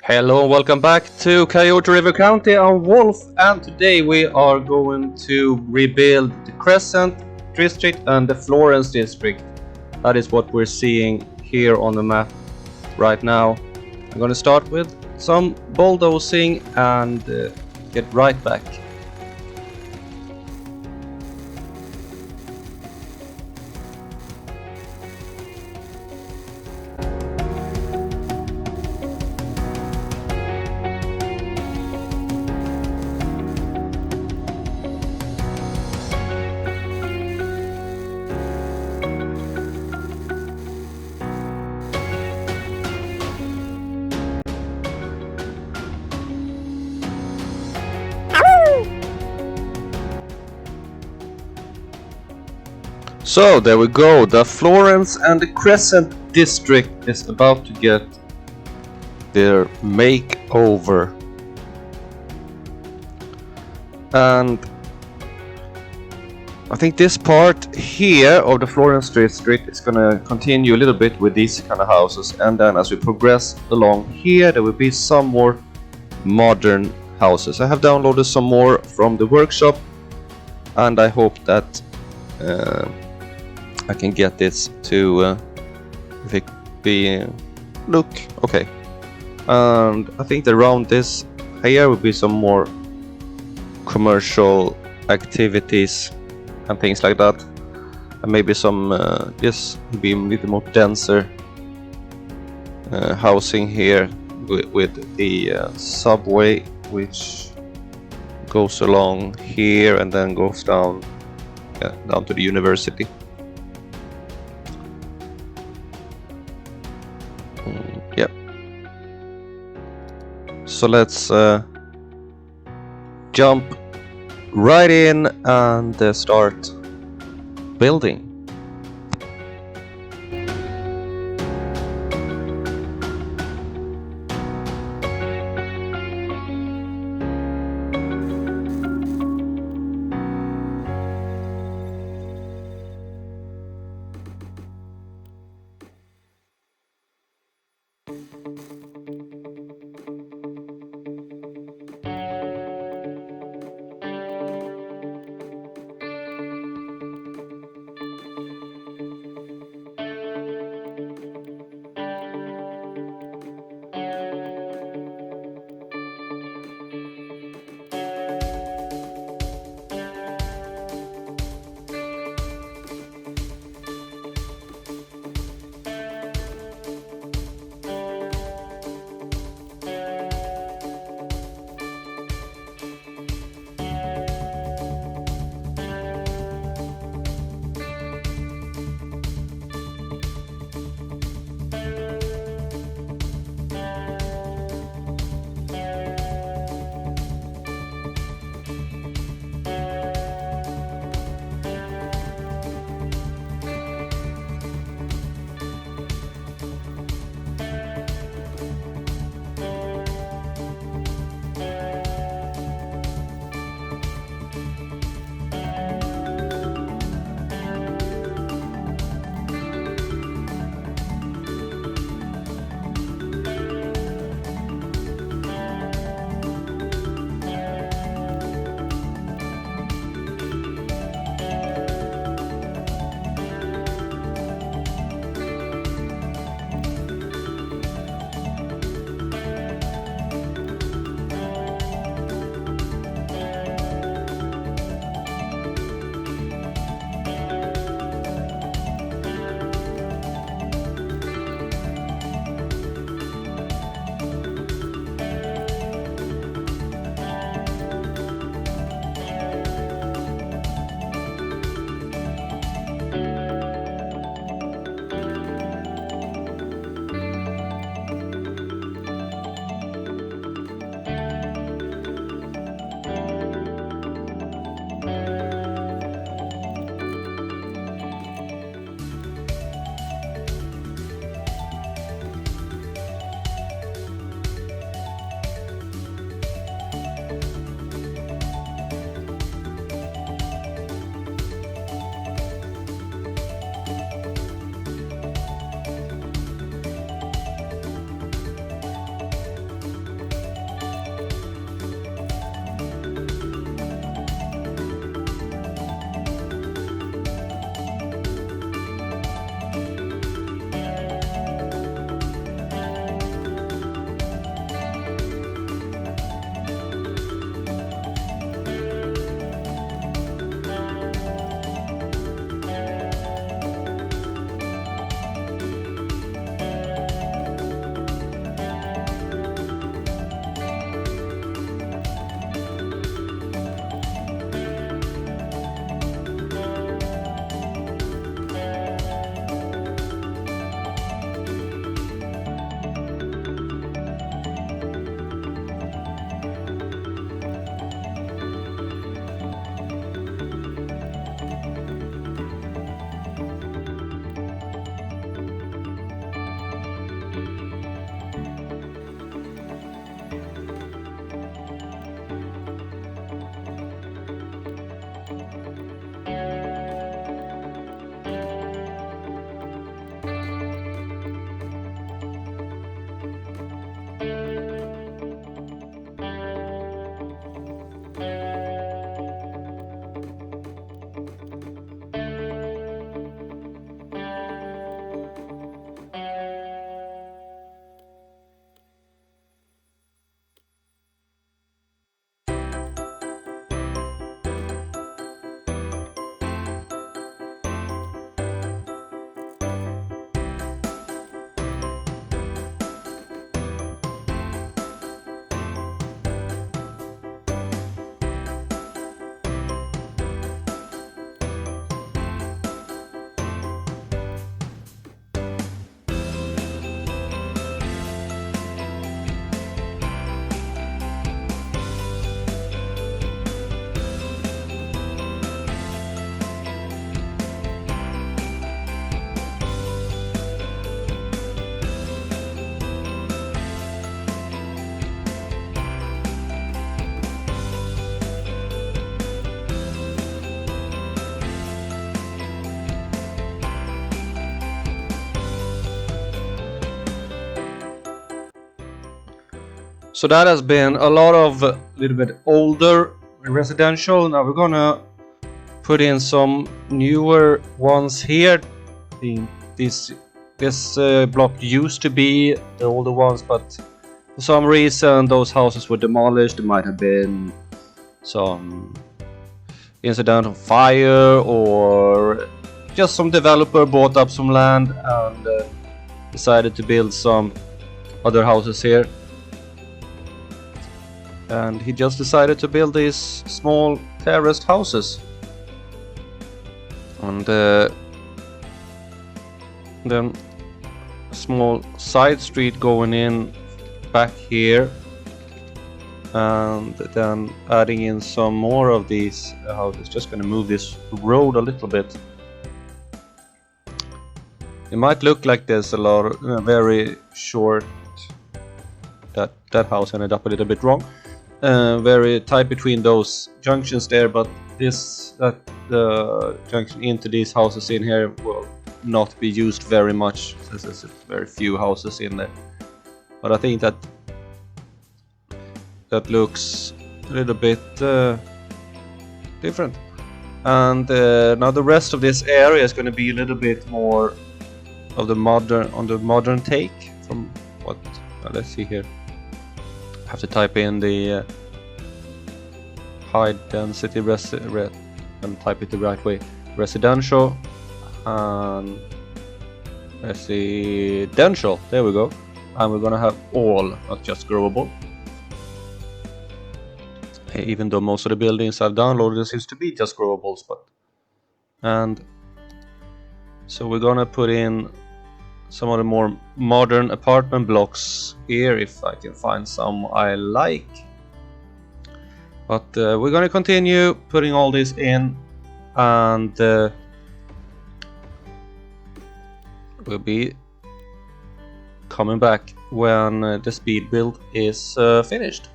Hello and welcome back to Coyote River County. I'm Wolf, and today we are going to rebuild the Crecent district and the Florence district. That is what we're seeing here on the map right now. I'm going to start with some bulldozing and get right back. So there we go, the Florence and the Crecent district is about to get their makeover. And I think this part here of the Florence district is gonna continue a little bit with these kind of houses, and then as we progress along here there will be some more modern houses. I have downloaded some more from the workshop, and I hope that I can get this to look okay. And I think that around this here will be some more commercial activities and things like that, and maybe some just be a little more denser housing here with the subway, which goes along here and then goes down to the university. Yep. So let's jump right in and start building. So that has been a lot of little bit older residential. Now we're gonna put in some newer ones here. This block used to be the older ones, but for some reason those houses were demolished. There might have been some incident of fire, or just some developer bought up some land and decided to build some other houses here. And he just decided to build these small terraced houses. And then a small side street going in back here, and then adding in some more of these houses. Just gonna move this road a little bit. It might look like there's a lot of very short. That house ended up a little bit wrong. Very tight between those junctions there, but the junction into these houses in here will not be used very much, since there's very few houses in there. But I think that looks a little bit different. And now the rest of this area is going to be a little bit more of the modern take from what. Let's see here. I have to type in the high density and type it the right way. Residential and residential. There we go. And we're gonna have all, not just growable. Even though most of the buildings I've downloaded seems to be just growables, and so we're gonna put in some of the more modern apartment blocks here, if I can find some I like. But we're gonna continue putting all this in, and we'll be coming back when the speed build is finished.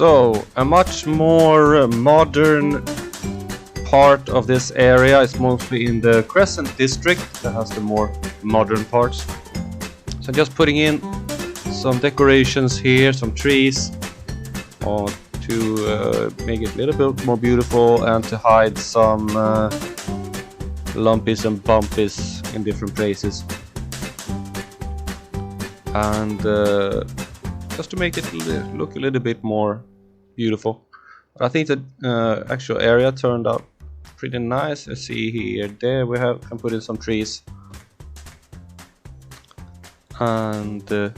So, a much more modern part of this area is mostly in the Crecent district that has the more modern parts. So just putting in some decorations here, some trees, to make it a little bit more beautiful and to hide some lumpies and bumpies in different places. And just to make it look a little bit more beautiful. But I think the actual area turned out pretty nice. I see here, there we can put in some trees. And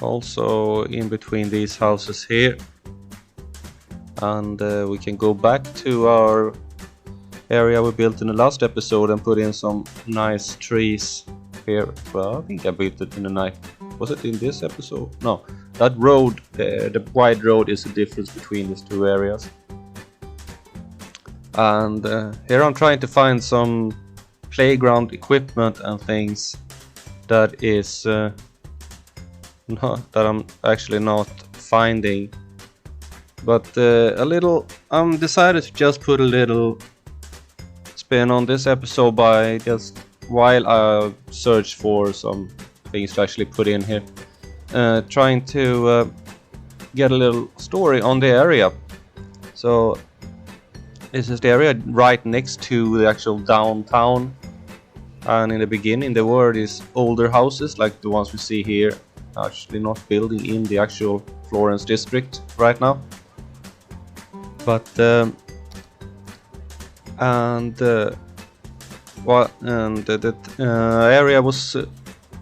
also in between these houses here. And we can go back to our area we built in the last episode and put in some nice trees here. Well, I think I built it in the night. Was it in this episode? No, that road there, the wide road, is the difference between these two areas. And here I'm trying to find some playground equipment and things that is that I'm actually not finding. But I'm decided to just put a little spin on this episode by just while I search for some things to actually put in here, trying to get a little story on the area. So this is the area right next to the actual downtown, and in the beginning there were these older houses like the ones we see here, actually not building in the actual Florence district right now. But the area was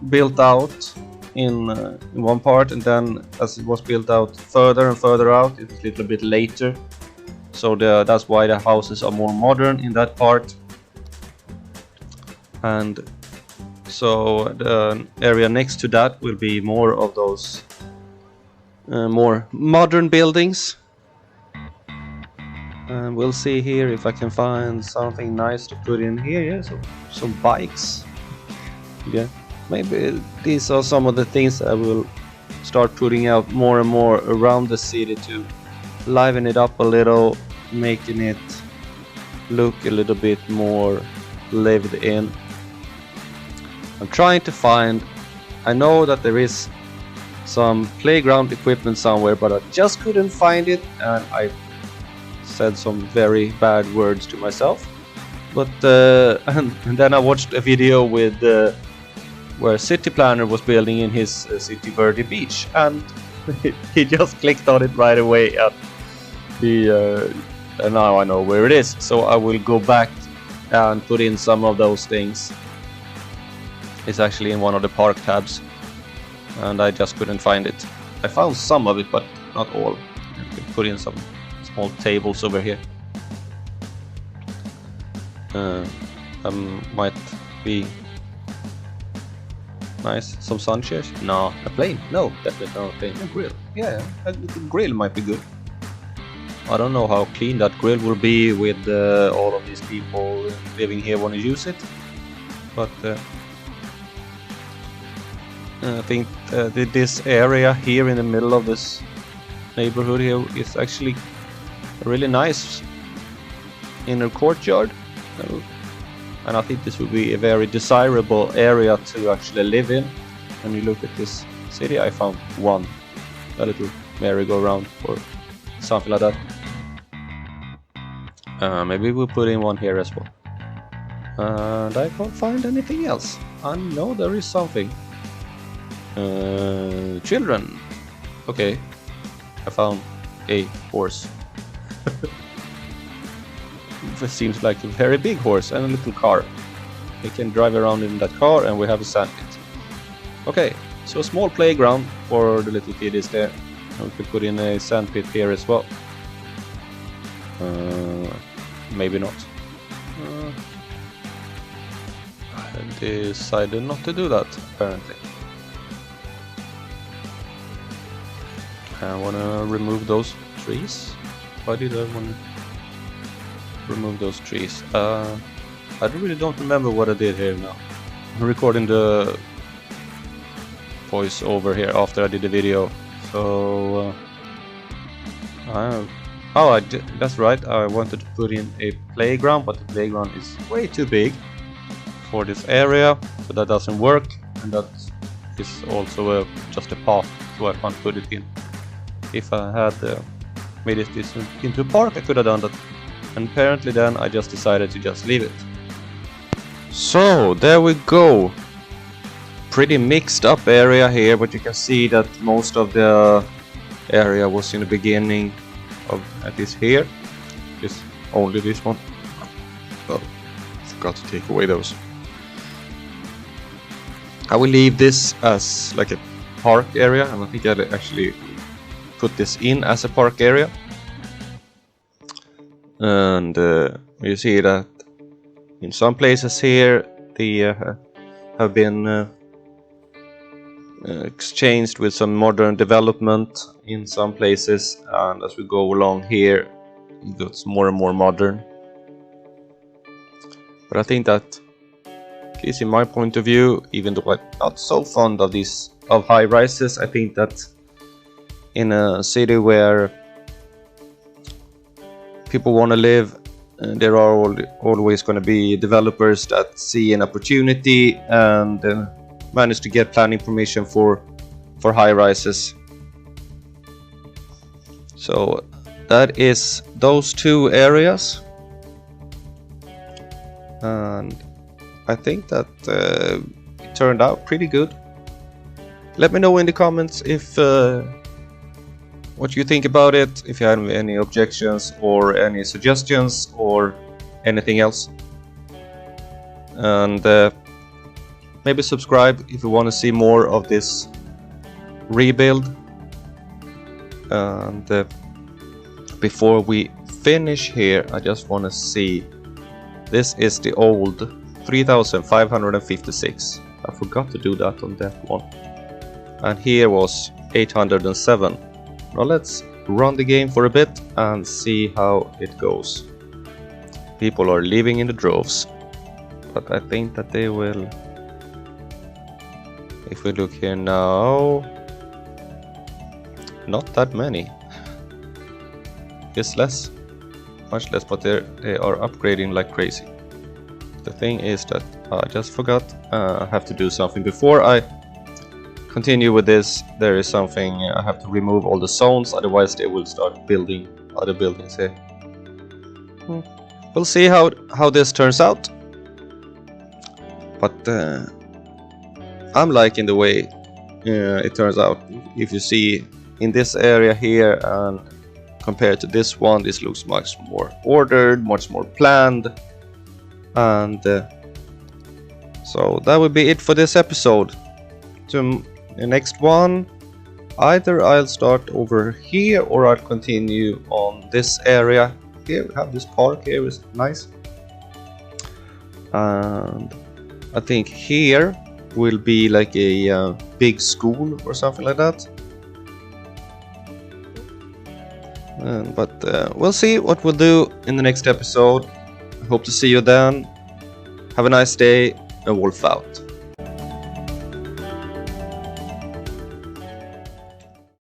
built out in one part, and then as it was built out further and further out, it was a little bit later. So that's why the houses are more modern in that part. And so the area next to that will be more of those more modern buildings. And we'll see here if I can find something nice to put in here. Yeah, so some bikes. Yeah, maybe these are some of the things I will start putting out more and more around the city to liven it up a little, making it look a little bit more lived in. I'm trying to find, I know that there is some playground equipment somewhere, but I just couldn't find it, and I said some very bad words to myself. But and then I watched a video with where City Planner was building in his City Verde Beach, and he just clicked on it right away, and now I know where it is. So I will go back and put in some of those things. It's actually in one of the park tabs, and I just couldn't find it. I found some of it, but not all. I can put in some small tables over here. Might be nice. Some sun chairs? No. A plane? No, definitely not a plane. A grill? Yeah, a grill might be good. I don't know how clean that grill will be with all of these people living here want to use it, but I think this area here in the middle of this neighborhood here is actually a really nice inner courtyard, and I think this would be a very desirable area to actually live in. When you look at this city, I found a little merry-go-round or something like that. Maybe we'll put in one here as well. And I can't find anything else. I know there is something. Children. Okay, I found a horse. It seems like a very big horse and a little car. We can drive around in that car, and we have a sand pit. Okay, so a small playground for the little kiddies there. And we could put in a sand pit here as well. Maybe not. I decided not to do that, apparently. I want to remove those trees. Why did I want to remove those trees? I really don't remember what I did here now. I'm recording the voice over here after I did the video. So That's right. I wanted to put in a playground, but the playground is way too big for this area, so that doesn't work. And that is also just a path, so I can't put it in. If I had made it into a park, I could have done that. And apparently then I just decided to just leave it. So there we go. Pretty mixed up area here, but you can see that most of the area was in the beginning of this here. Just only this one. Oh, forgot to take away those. I will leave this as like a park area, and I think I'll actually put this in as a park area. And you see that in some places here they have been exchanged with some modern development in some places, and as we go along here it gets more and more modern. But I think that, at least in my point of view, even though I'm not so fond of high rises, I think that in a city where people want to live, there are always going to be developers that see an opportunity and manage to get planning permission for high rises. So that is those two areas, and I think that it turned out pretty good. Let me know in the comments if what you think about it, if you have any objections or any suggestions or anything else. And maybe subscribe if you want to see more of this rebuild. And before we finish here, I just want to see, this is the old 3556. I forgot to do that on that one. And here was 807. Now let's run the game for a bit and see how it goes. People are leaving in the droves, but I think that they will. If we look here now, not that many. It's less, much less, but they are upgrading like crazy. The thing is that I just forgot. I have to do something before I continue with this. There is something I have to remove all the zones, otherwise they will start building other buildings here. We'll see how this turns out, but I'm liking the way it turns out. If you see in this area here and compared to this one, this looks much more ordered, much more planned. And so that would be it for this episode. To the next one, either I'll start over here or I'll continue on this area. Here we have this park here, is nice. And I think here will be like a big school or something like that. But we'll see what we'll do in the next episode. I hope to see you then. Have a nice day, and Wolf out.